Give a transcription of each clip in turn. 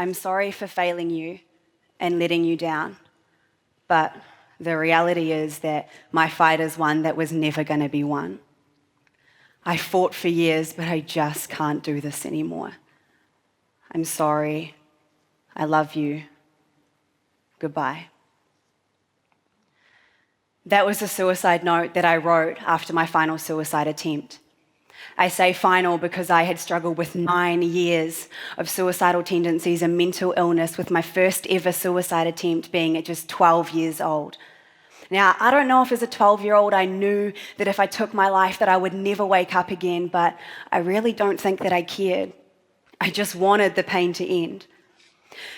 I'm sorry for failing you and letting you down. But the reality is that my fight is one that was never going to be won. I fought for years, but I just can't do this anymore. I'm sorry. I love you. Goodbye. That was a suicide note that I wrote after my final suicide attempt. I say final because I had struggled with 9 years of suicidal tendencies and mental illness, with my first ever suicide attempt being at just 12 years old. Now, I don't know if as a 12-year-old I knew that if I took my life that I would never wake up again, but I really don't think that I cared. I just wanted the pain to end.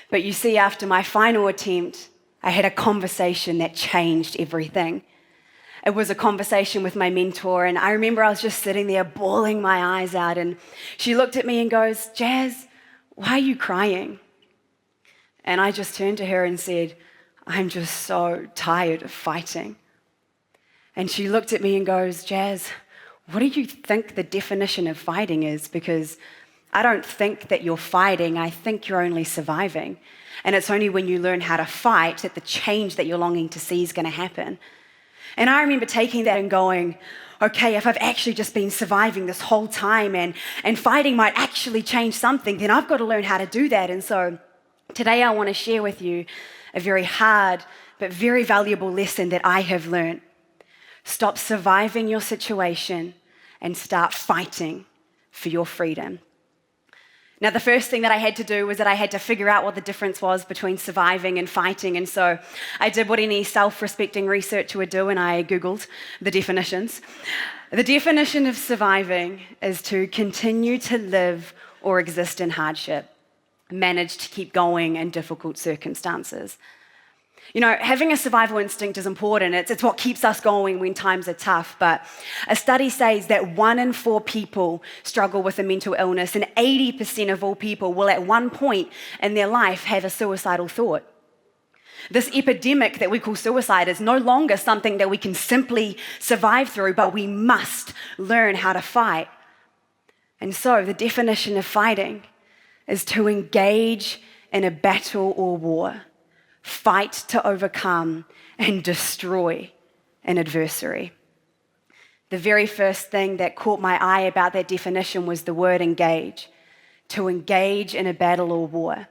But you see, after my final attempt, I had a conversation that changed everything. It was a conversation with my mentor, and I remember I was just sitting there bawling my eyes out, and she looked at me and goes, "Jazz, why are you crying?" And I just turned to her and said, "I'm just so tired of fighting." And she looked at me and goes, "Jazz, what do you think the definition of fighting is? Because I don't think that you're fighting, I think you're only surviving. And it's only when you learn how to fight that the change that you're longing to see is going to happen." And I remember taking that and going, okay, if I've actually just been surviving this whole time and fighting might actually change something, then I've got to learn how to do that. And so today I want to share with you a very hard but very valuable lesson that I have learned. Stop surviving your situation and start fighting for your freedom. Now, the first thing that I had to do was that I had to figure out what the difference was between surviving and fighting. And so I did what any self-respecting researcher would do, and I Googled the definitions. The definition of surviving is to continue to live or exist in hardship, manage to keep going in difficult circumstances. You know, having a survival instinct is important. It's what keeps us going when times are tough. But a study says that 1 in 4 people struggle with a mental illness, and 80% of all people will at one point in their life have a suicidal thought. This epidemic that we call suicide is no longer something that we can simply survive through, but we must learn how to fight. And so the definition of fighting is to engage in a battle or war. Fight to overcome and destroy an adversary. The very first thing that caught my eye about that definition was the word engage, to engage in a battle or war.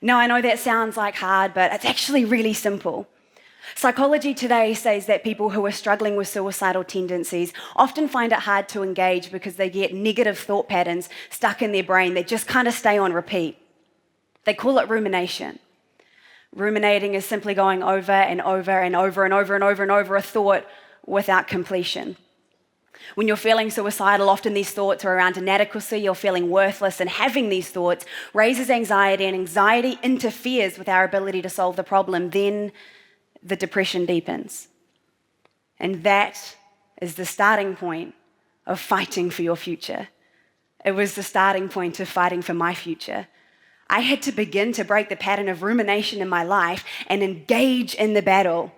Now, I know that sounds like hard, but it's actually really simple. Psychology today says that people who are struggling with suicidal tendencies often find it hard to engage because they get negative thought patterns stuck in their brain that just kind of stay on repeat. They call it rumination. Ruminating is simply going over and over and over and over and over and over a thought without completion. When you're feeling suicidal, often these thoughts are around inadequacy, you're feeling worthless, and having these thoughts raises anxiety, and anxiety interferes with our ability to solve the problem. Then the depression deepens. And that is the starting point of fighting for your future. It was the starting point of fighting for my future. I had to begin to break the pattern of rumination in my life and engage in the battle.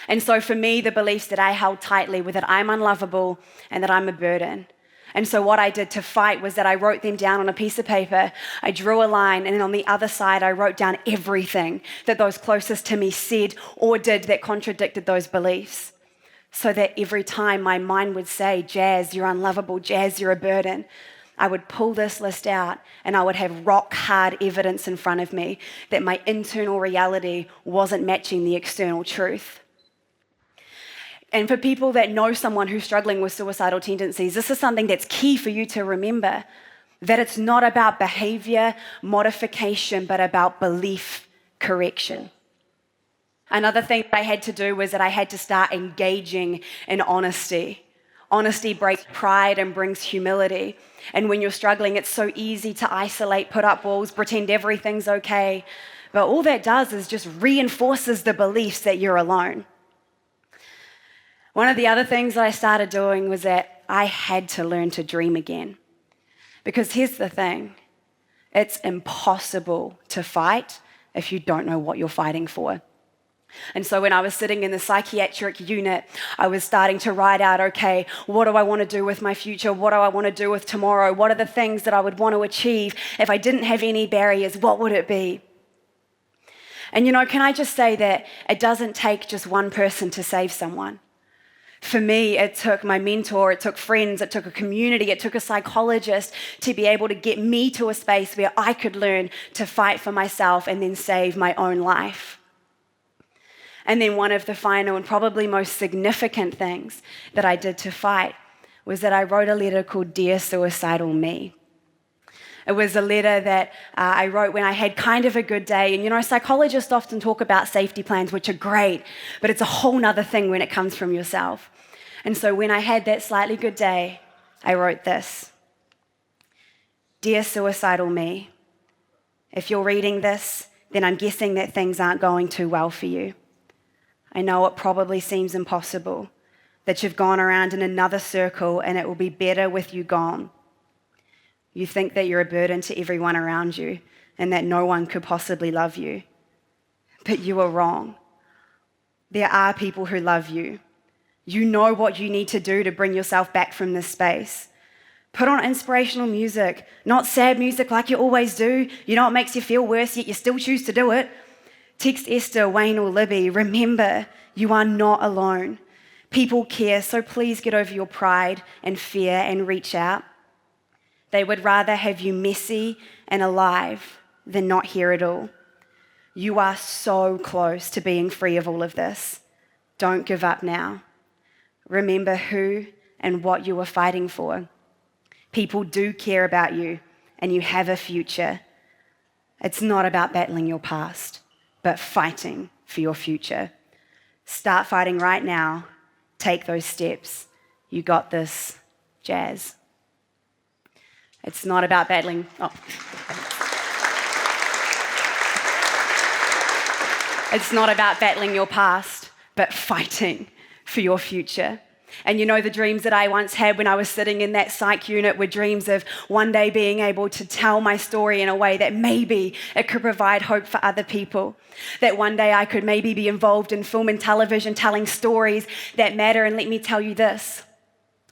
And so for me, the beliefs that I held tightly were that I'm unlovable and that I'm a burden. And so what I did to fight was that I wrote them down on a piece of paper. I drew a line, and then on the other side, I wrote down everything that those closest to me said or did that contradicted those beliefs. So that every time my mind would say, "Jazz, you're unlovable. Jazz, you're a burden," I would pull this list out and I would have rock hard evidence in front of me that my internal reality wasn't matching the external truth. And for people that know someone who's struggling with suicidal tendencies, this is something that's key for you to remember, that it's not about behavior modification, but about belief correction. Another thing that I had to do was that I had to start engaging in honesty. Honesty breaks pride and brings humility. And when you're struggling, it's so easy to isolate, put up walls, pretend everything's okay. But all that does is just reinforces the beliefs that you're alone. One of the other things that I started doing was that I had to learn to dream again. Because here's the thing, it's impossible to fight if you don't know what you're fighting for. And so when I was sitting in the psychiatric unit, I was starting to write out, okay, what do I want to do with my future? What do I want to do with tomorrow? What are the things that I would want to achieve? If I didn't have any barriers, what would it be? And can I just say that it doesn't take just one person to save someone. For me, it took my mentor, it took friends, it took a community, it took a psychologist to be able to get me to a space where I could learn to fight for myself and then save my own life. And then one of the final and probably most significant things that I did to fight was that I wrote a letter called Dear Suicidal Me. It was a letter that I wrote when I had kind of a good day. And psychologists often talk about safety plans, which are great, but it's a whole nother thing when it comes from yourself. And so when I had that slightly good day, I wrote this. Dear Suicidal Me, if you're reading this, then I'm guessing that things aren't going too well for you. I know it probably seems impossible, that you've gone around in another circle and it will be better with you gone. You think that you're a burden to everyone around you and that no one could possibly love you. But you are wrong. There are people who love you. You know what you need to do to bring yourself back from this space. Put on inspirational music, not sad music like you always do. You know it makes you feel worse, yet you still choose to do it. Text Esther, Wayne, or Libby. Remember, you are not alone. People care, so please get over your pride and fear and reach out. They would rather have you messy and alive than not hear it all. You are so close to being free of all of this. Don't give up now. Remember who and what you are fighting for. People do care about you, and you have a future. It's not about battling your past, but fighting for your future. Start fighting right now. Take those steps. You got this, Jazz. It's not about battling. It's not about battling your past, but fighting for your future. And the dreams that I once had when I was sitting in that psych unit were dreams of one day being able to tell my story in a way that maybe it could provide hope for other people. That one day I could maybe be involved in film and television, telling stories that matter. And let me tell you this.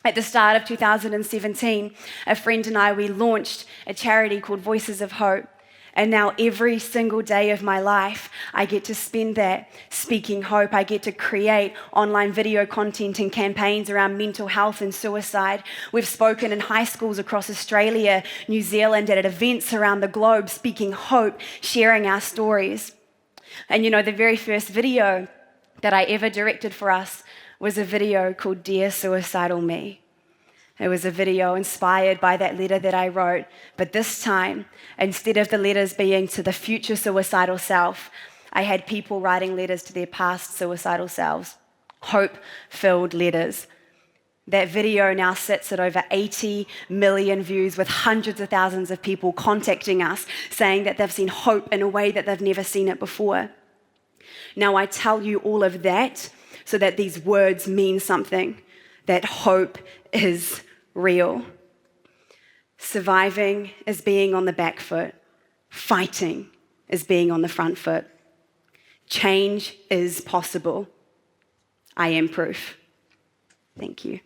At the start of 2017, a friend and I, we launched a charity called Voices of Hope. And now every single day of my life, I get to spend that speaking hope. I get to create online video content and campaigns around mental health and suicide. We've spoken in high schools across Australia, New Zealand, and at events around the globe, speaking hope, sharing our stories. And the very first video that I ever directed for us was a video called Dear Suicidal Me. It was a video inspired by that letter that I wrote, but this time, instead of the letters being to the future suicidal self, I had people writing letters to their past suicidal selves, hope-filled letters. That video now sits at over 80 million views with hundreds of thousands of people contacting us, saying that they've seen hope in a way that they've never seen it before. Now, I tell you all of that so that these words mean something, that hope is real. Surviving is being on the back foot. Fighting is being on the front foot. Change is possible. I am proof. Thank you.